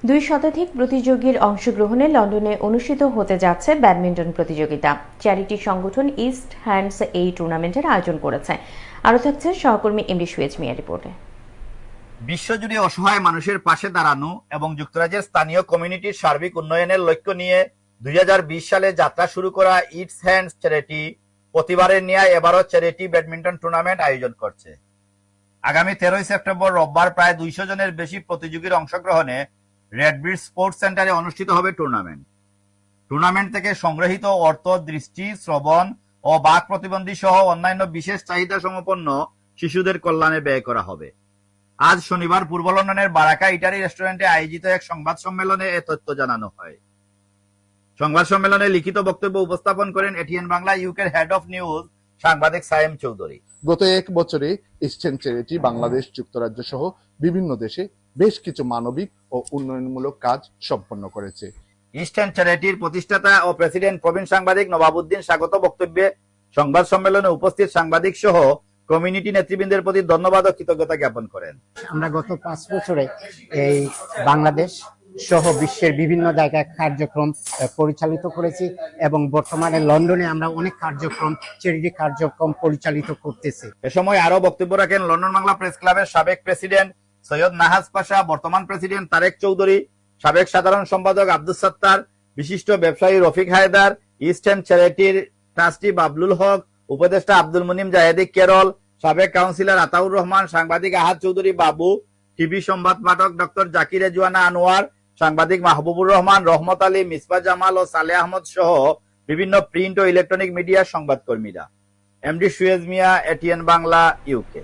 দুই শতাধিক প্রতিযোগীর অংশগ্রহণে লন্ডনে অনুষ্ঠিত হতে যাচ্ছে ব্যাডমিন্টন প্রতিযোগিতা। চ্যারিটি সংগঠন ইস্ট হ্যান্ডস এই টুর্নামেন্টের আয়োজন করেছে। আরও থাকছে সহকর্মী এমডি সুয়েজ মিয়া রিপোর্টে। বিশ্বজুড়ে অসহায় মানুষের পাশে দাঁড়ানো এবং যুক্তরাজ্যের স্থানীয় কমিউনিটির সার্বিক উন্নয়নের লক্ষ্য নিয়ে 2020 সালে যাত্রা শুরু করা ইটস হ্যান্ডস চ্যারিটি প্রতিবারের ন্যায় এবারও চ্যারিটি ব্যাডমিন্টন টুর্নামেন্ট আয়োজন করছে। আগামী 13 সেপ্টেম্বর রোববার প্রায় 200 জনের বেশি প্রতিযোগীর অংশগ্রহণে রেডব্রিজ স্পোর্টস সেন্টারে অনুষ্ঠিত হবে টুর্নামেন্ট থেকে সংগৃহীত অর্থ দৃষ্টি, শ্রবণ ও বাক প্রতিবন্ধী সহ অন্যান্য বিশেষ চাহিদা সম্পন্ন শিশুদের কল্যাণে ব্যয় করা হবে। আজ শনিবার পূর্ব লন্ডনের বারাকা ইটারি রেস্টুরেন্টে আয়োজিত এক সংবাদ সম্মেলনে এ তথ্য জানানো হয়। সংবাদ সম্মেলনে লিখিত বক্তব্য উপস্থাপন করেন এটিএন বাংলা ইউকের হেড অফ নিউজ সাংবাদিক সায়েম চৌধুরী। গত এক বছরে ইস্টার্ন চ্যারিটি বাংলাদেশ, যুক্তরাজ্য সহ বিভিন্ন দেশে বেশ কিছু মানবিক ও উন্নয়নমূলক কাজ সম্পন্ন করেছে। ইস্টার্ন চ্যারিটির প্রতিষ্ঠাতা ও প্রেসিডেন্ট প্রবীণ সাংবাদিক নবাবউদ্দিন স্বাগত বক্তব্যে সংবাদ সম্মেলনে উপস্থিত সাংবাদিক সহ কমিউনিটি নেতৃবৃন্দের প্রতি ধন্যবাদ ও কৃতজ্ঞতা জ্ঞাপন করেন। আমরা গত 5 বছরে এই বাংলাদেশ সহ বিশ্বের বিভিন্ন জায়গায় কার্যক্রম পরিচালিত করেছি এবং বর্তমানে লন্ডনে আমরা অনেক চ্যারিটি কার্যক্রম পরিচালিত করতেছি। এ সময় আরো বক্তব্য রাখেন লন্ডন বাংলা প্রেস ক্লাবের সাবেক প্রেসিডেন্ট সৈয়দ নাহাজ পাশা, বর্তমান প্রেসিডেন্ট তারেক চৌধুরী, সাবেক সাধারণ সম্পাদক আব্দুস সাত্তার, বিশিষ্ট ব্যবসায়ী রফিক হায়দার, ইস্টার্ন চ্যারিটির ট্রাস্টি বাবলুল হক, উপদেষ্টা আব্দুল মুনিম জাহেদি কেরল, সাবেক কাউন্সিলর আতাউর রহমান, সাংবাদিক আহাদ চৌধুরী বাবু, টিভি সংবাদ পাঠক ডক্টর জাকির রেজওয়ানা আনোয়ার, সাংবাদিক মাহবুবুর রহমান, রহমত আলী, মিসবা জামাল ও সালে আহমদ সহ বিভিন্ন প্রিন্ট ও ইলেকট্রনিক মিডিয়ার সংবাদকর্মীরা। এমডি সুয়েজ মিয়া, এটিএন বাংলা, ইউকে।